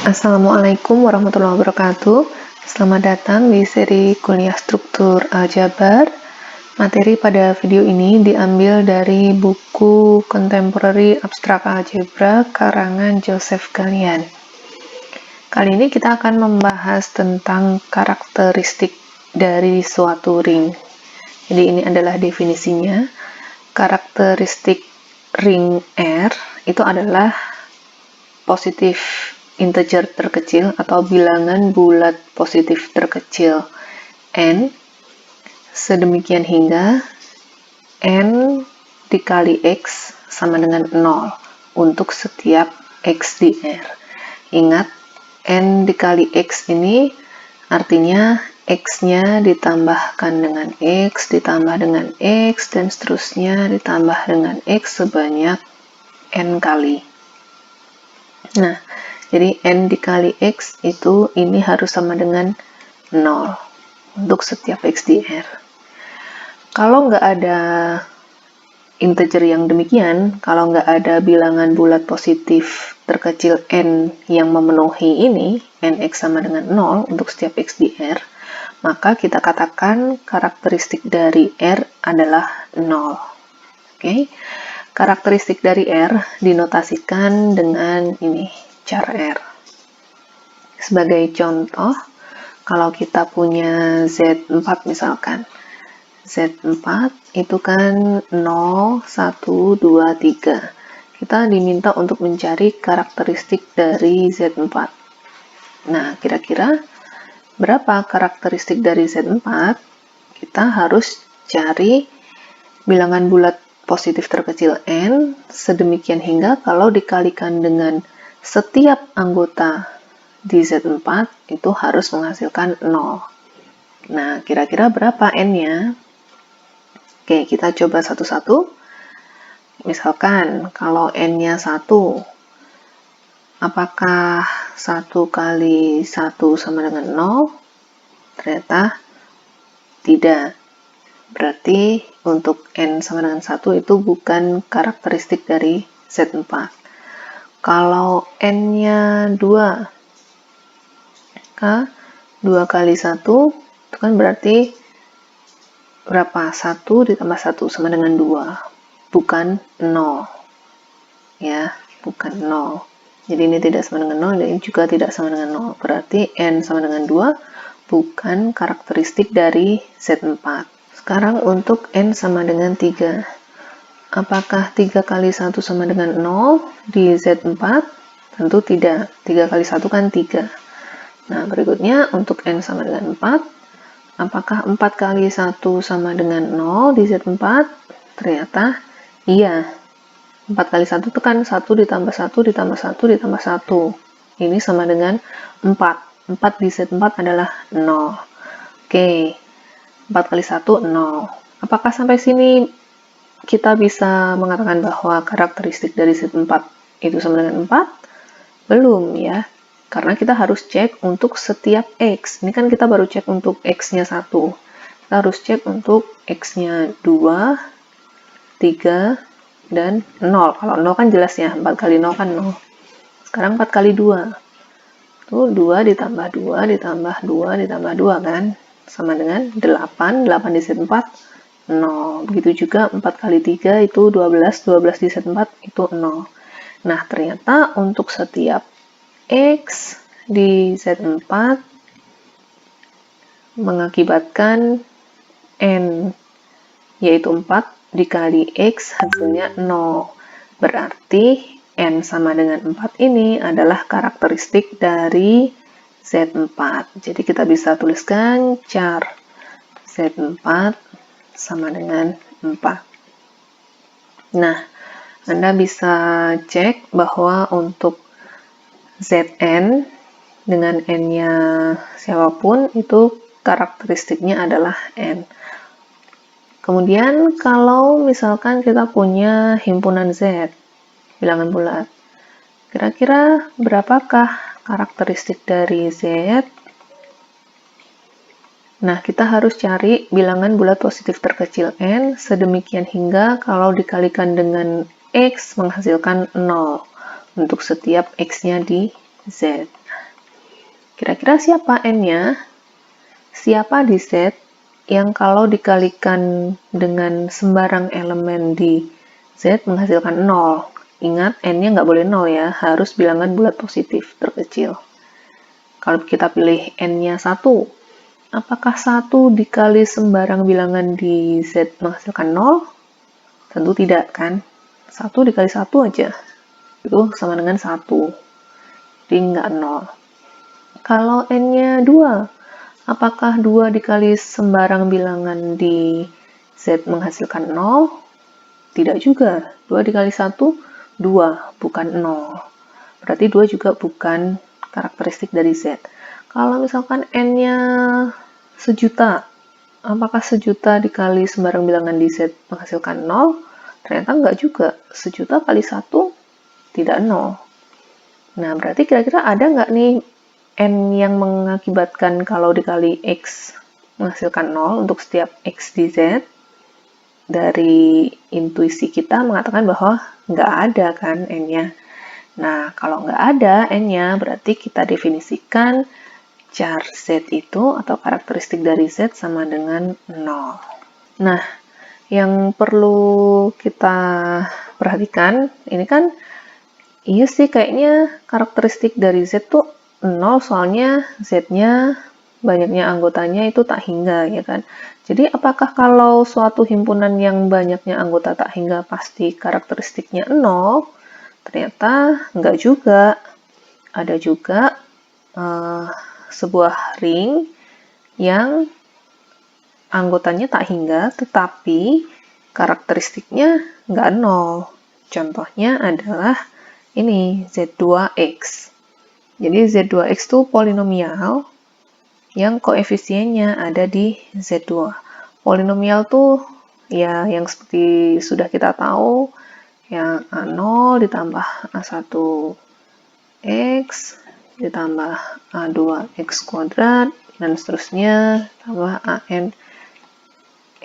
Assalamualaikum warahmatullahi wabarakatuh. Selamat datang di seri kuliah struktur aljabar. Materi pada video ini diambil dari buku Contemporary Abstract Algebra karangan Joseph Gallian. Kali ini kita akan membahas tentang karakteristik dari suatu ring. Jadi ini adalah definisinya. Karakteristik ring R itu adalah positif integer terkecil atau bilangan bulat positif terkecil n sedemikian hingga n dikali x sama dengan 0 untuk setiap x di R. Ingat, n dikali x ini artinya x-nya ditambahkan dengan x, ditambah dengan x, dan seterusnya ditambah dengan x sebanyak n kali. Nah, jadi n dikali x itu ini harus sama dengan 0 untuk setiap x di R. Kalau nggak ada integer yang demikian, kalau nggak ada bilangan bulat positif terkecil n yang memenuhi ini, nx sama dengan 0 untuk setiap x di R, maka kita katakan karakteristik dari R adalah 0. Oke? Karakteristik dari R dinotasikan dengan ini, char R. Sebagai contoh, kalau kita punya Z4 misalkan, Z4 itu kan 0, 1, 2, 3. Kita diminta untuk mencari karakteristik dari Z4. Nah, kira-kira berapa karakteristik dari Z4? Kita harus cari bilangan bulat positif terkecil n sedemikian hingga kalau dikalikan dengan setiap anggota di Z4 itu harus menghasilkan 0. Nah, kira-kira berapa n-nya? Oke, kita coba satu-satu. Misalkan kalau n-nya 1, apakah 1 kali 1 sama dengan 0? Ternyata tidak. Berarti untuk n sama dengan 1 itu bukan karakteristik dari Z4. Kalau n-nya 2, maka 2 kali 1 itu kan berarti berapa? 1 ditambah 1 sama dengan 2. Bukan 0. Ya, bukan 0. Jadi ini tidak sama dengan 0, dan ini juga tidak sama dengan 0. Berarti n sama dengan 2 bukan karakteristik dari Z4. Sekarang untuk n sama dengan 3. Apakah 3 kali 1 sama dengan 0 di Z4? Tentu tidak. 3 kali 1 kan 3. Nah, berikutnya untuk n sama dengan 4. Apakah 4 kali 1 sama dengan 0 di Z4? Ternyata iya. 4 kali 1 itu kan 1 ditambah 1 ditambah 1 ditambah 1. Ini sama dengan 4. 4 di Z4 adalah 0. Oke. 4 kali 1, 0. Apakah sampai sini kita bisa mengatakan bahwa karakteristik dari Z4 itu sama dengan 4? Belum ya. Karena kita harus cek untuk setiap x. Ini kan kita baru cek untuk x-nya 1. Kita harus cek untuk x-nya 2, 3, dan 0. Kalau 0 kan jelas ya. 4 kali 0 kan 0. Sekarang 4 kali 2. Itu 2 ditambah 2 ditambah 2 ditambah 2 kan? Sama dengan 8. 8 di Z4, 0. Begitu juga 4 kali 3 itu 12. 12 di Z4 itu 0. Nah, ternyata untuk setiap x di Z4 mengakibatkan n, yaitu 4 dikali x hasilnya 0. Berarti n sama dengan 4 ini adalah karakteristik dari Z4. Jadi kita bisa tuliskan char Z4 sama dengan 4. Nah, Anda bisa cek bahwa untuk Zn dengan n-nya siapapun itu karakteristiknya adalah n. Kemudian kalau misalkan kita punya himpunan Z, bilangan bulat, kira-kira berapakah karakteristik dari Z? Nah, kita harus cari bilangan bulat positif terkecil n sedemikian hingga kalau dikalikan dengan x menghasilkan 0 untuk setiap x-nya di Z. Kira-kira siapa n-nya? Siapa di Z yang kalau dikalikan dengan sembarang elemen di Z menghasilkan 0? Ingat, n-nya nggak boleh 0 ya, harus bilangan bulat positif terkecil. Kalau kita pilih n-nya 1, apakah 1 dikali sembarang bilangan di Z menghasilkan 0? Tentu tidak, kan? 1 dikali 1 aja. Itu sama dengan 1. Jadi nggak 0. Kalau n-nya 2, apakah 2 dikali sembarang bilangan di Z menghasilkan 0? Tidak juga. 2 dikali 1, 2, bukan 0. Berarti 2 juga bukan karakteristik dari Z. Kalau misalkan n-nya sejuta, apakah sejuta dikali sembarang bilangan di Z menghasilkan 0? Ternyata enggak juga. Sejuta kali 1 tidak 0. Nah, berarti kira-kira ada nggak nih n yang mengakibatkan kalau dikali x menghasilkan 0 untuk setiap x di Z? Dari intuisi kita mengatakan bahwa nggak ada kan n-nya. Nah, kalau nggak ada n-nya, berarti kita definisikan char Z itu atau karakteristik dari Z sama dengan 0. Nah, yang perlu kita perhatikan, ini kan iya sih kayaknya karakteristik dari Z tuh 0, soalnya Z-nya banyaknya anggotanya itu tak hingga, ya kan? Jadi apakah kalau suatu himpunan yang banyaknya anggota tak hingga pasti karakteristiknya 0? Ternyata enggak juga. Ada juga sebuah ring yang anggotanya tak hingga, tetapi karakteristiknya enggak 0. Contohnya adalah ini, Z2X. Jadi Z2X itu polinomial yang koefisiennya ada di Z2. Polinomial tuh ya yang seperti sudah kita tahu, yang A0 ditambah A1X ditambah A2X kuadrat dan seterusnya tambah AN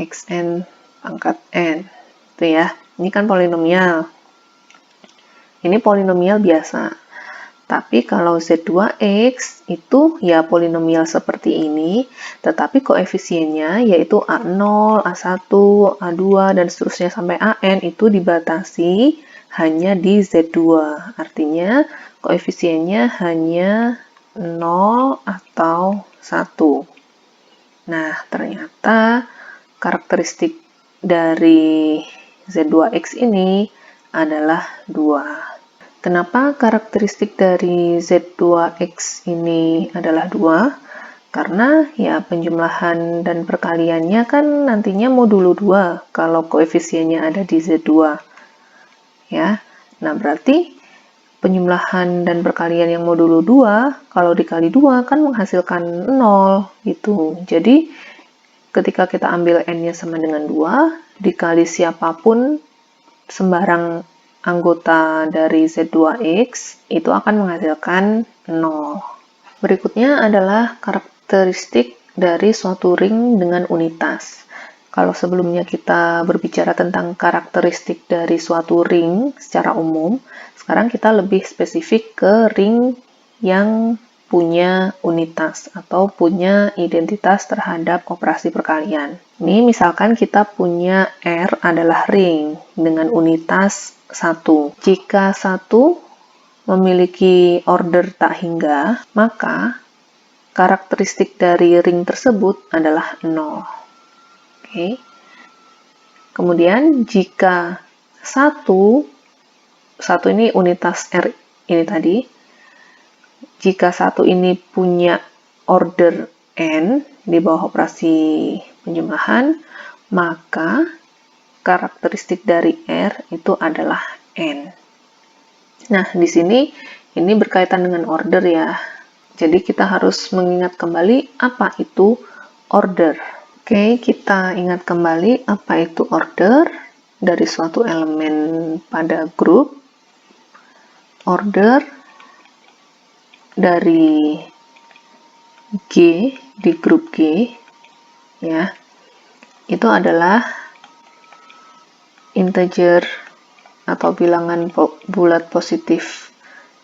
XN pangkat N. Itu ya. Ini kan polinomial. Ini polinomial biasa. Tapi kalau Z2X itu ya polinomial seperti ini, tetapi koefisiennya yaitu A0, A1, A2, dan seterusnya sampai AN itu dibatasi hanya di Z2. Artinya koefisiennya hanya 0 atau 1. Nah, ternyata karakteristik dari Z2X ini adalah 2. Kenapa karakteristik dari Z2X ini adalah 2? Karena ya penjumlahan dan perkaliannya kan nantinya modulo 2 kalau koefisiennya ada di Z2. Ya. Nah, berarti penjumlahan dan perkalian yang modulo 2 kalau dikali 2 kan menghasilkan 0 gitu. Jadi ketika kita ambil n-nya sama dengan 2, dikali siapapun sembarang anggota dari Z2X itu akan menghasilkan 0. Berikutnya adalah karakteristik dari suatu ring dengan unitas. Kalau sebelumnya kita berbicara tentang karakteristik dari suatu ring secara umum, sekarang kita lebih spesifik ke ring yang punya unitas atau punya identitas terhadap operasi perkalian. Ini misalkan kita punya R adalah ring dengan unitas 1. Jika 1 memiliki order tak hingga, maka karakteristik dari ring tersebut adalah 0. Oke. Kemudian jika 1 ini unitas R ini tadi, jika 1 ini punya order n di bawah operasi penjumlahan, maka karakteristik dari R itu adalah n. Nah, di sini ini berkaitan dengan order ya. Jadi kita harus mengingat kembali apa itu order. Oke, kita ingat kembali apa itu order dari suatu elemen pada grup. Order dari G di grup G ya, itu adalah integer atau bilangan bulat positif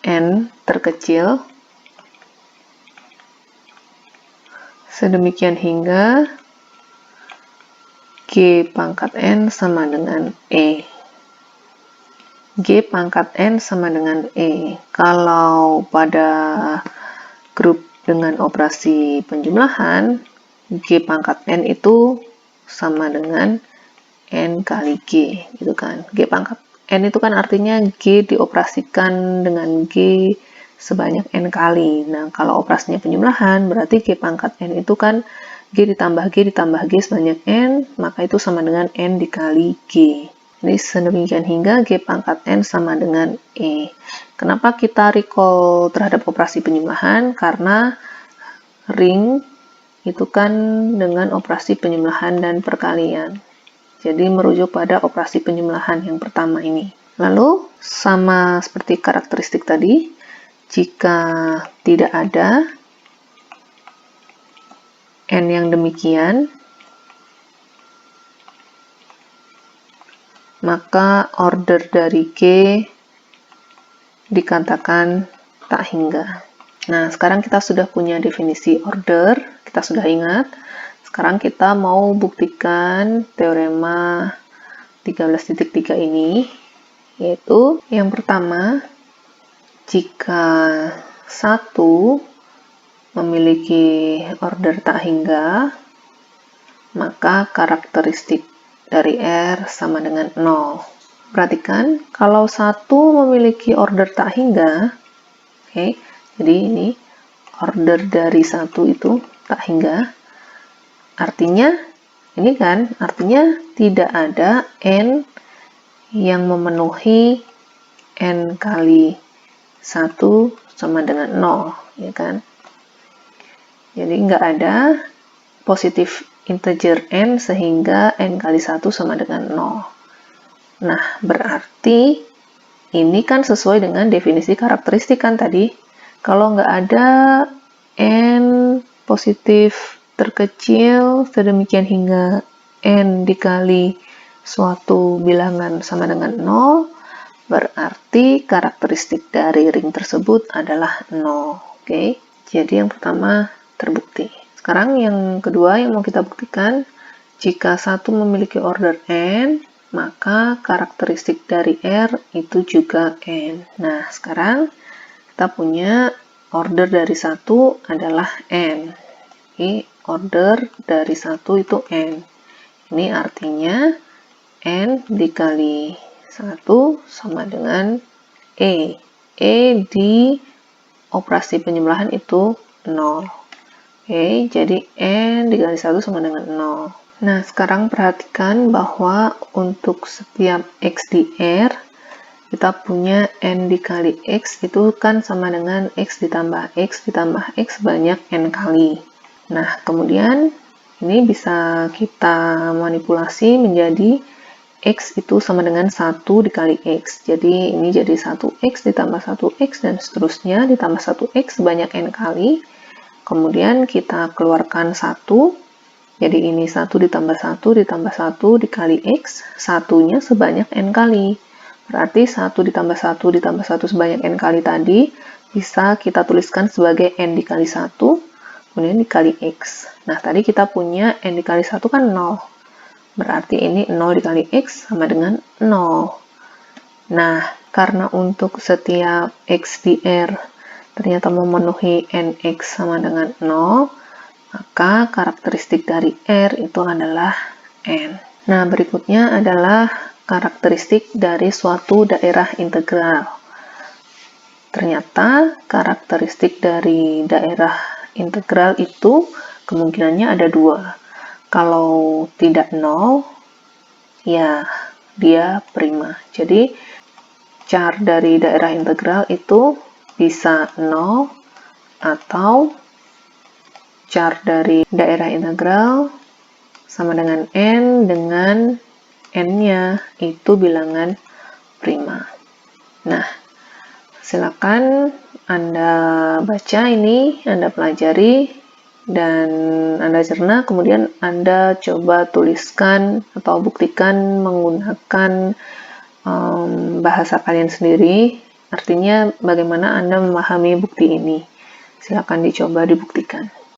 n terkecil sedemikian hingga G pangkat N sama dengan E. G pangkat N sama dengan E. Kalau pada grup dengan operasi penjumlahan, G pangkat N itu sama dengan N kali G, gitu kan. G pangkat N itu kan artinya G dioperasikan dengan G sebanyak N kali. Nah, kalau operasinya penjumlahan, berarti G pangkat N itu kan G ditambah G sebanyak N, maka itu sama dengan N dikali G. Jadi sedemikian hingga G pangkat N sama dengan E. Kenapa kita recall terhadap operasi penjumlahan? Karena ring itu kan dengan operasi penjumlahan dan perkalian. Jadi merujuk pada operasi penjumlahan yang pertama ini. Lalu sama seperti karakteristik tadi, jika tidak ada N yang demikian, maka order dari G dikatakan tak hingga. Nah, sekarang kita sudah punya definisi order, kita sudah ingat. Sekarang kita mau buktikan teorema 13.3 ini, yaitu yang pertama, jika satu memiliki order tak hingga, maka karakteristik dari R sama dengan 0. Perhatikan, kalau satu memiliki order tak hingga, oke, jadi ini order dari satu itu tak hingga, artinya, ini kan, artinya tidak ada N yang memenuhi N kali 1 sama dengan 0, ya kan? Jadi nggak ada positif integer N sehingga N kali 1 sama dengan 0. Nah, berarti ini kan sesuai dengan definisi karakteristik kan tadi. Kalau nggak ada N positif terkecil sedemikian hingga N dikali suatu bilangan sama dengan 0, berarti karakteristik dari ring tersebut adalah 0. Oke, jadi yang pertama terbukti. Sekarang yang kedua yang mau kita buktikan, jika satu memiliki order N, maka karakteristik dari R itu juga N. Nah, sekarang kita punya order dari satu adalah N. Jadi, order dari satu itu N. Ini artinya N dikali 1 sama dengan E. E di operasi penjumlahan itu 0. Oke, jadi N dikali 1 sama dengan 0. Nah, sekarang perhatikan bahwa untuk setiap X di R, kita punya N dikali X itu kan sama dengan X ditambah X banyak N kali. Nah, kemudian ini bisa kita manipulasi menjadi X itu sama dengan 1 dikali X. Jadi ini jadi 1X ditambah 1X dan seterusnya ditambah 1X banyak N kali. Kemudian kita keluarkan 1, jadi ini 1 ditambah 1 dikali X, satunya sebanyak N kali. Berarti 1 ditambah 1 sebanyak N kali tadi, bisa kita tuliskan sebagai N dikali 1, kemudian dikali X. Nah, tadi kita punya N dikali 1 kan 0. Berarti ini 0 dikali X sama dengan 0. Nah, karena untuk setiap X di R ternyata memenuhi Nx sama dengan 0, maka karakteristik dari R itu adalah N. Nah, berikutnya adalah karakteristik dari suatu daerah integral. Ternyata karakteristik dari daerah integral itu kemungkinannya ada dua. Kalau tidak 0, ya dia prima. Jadi, char dari daerah integral itu bisa 0 atau char dari daerah integral sama dengan N dengan N-nya itu bilangan prima. Nah, silakan Anda baca ini, Anda pelajari, dan Anda cerna, kemudian Anda coba tuliskan atau buktikan menggunakan bahasa kalian sendiri. Artinya bagaimana Anda memahami bukti ini. Silakan dicoba dibuktikan.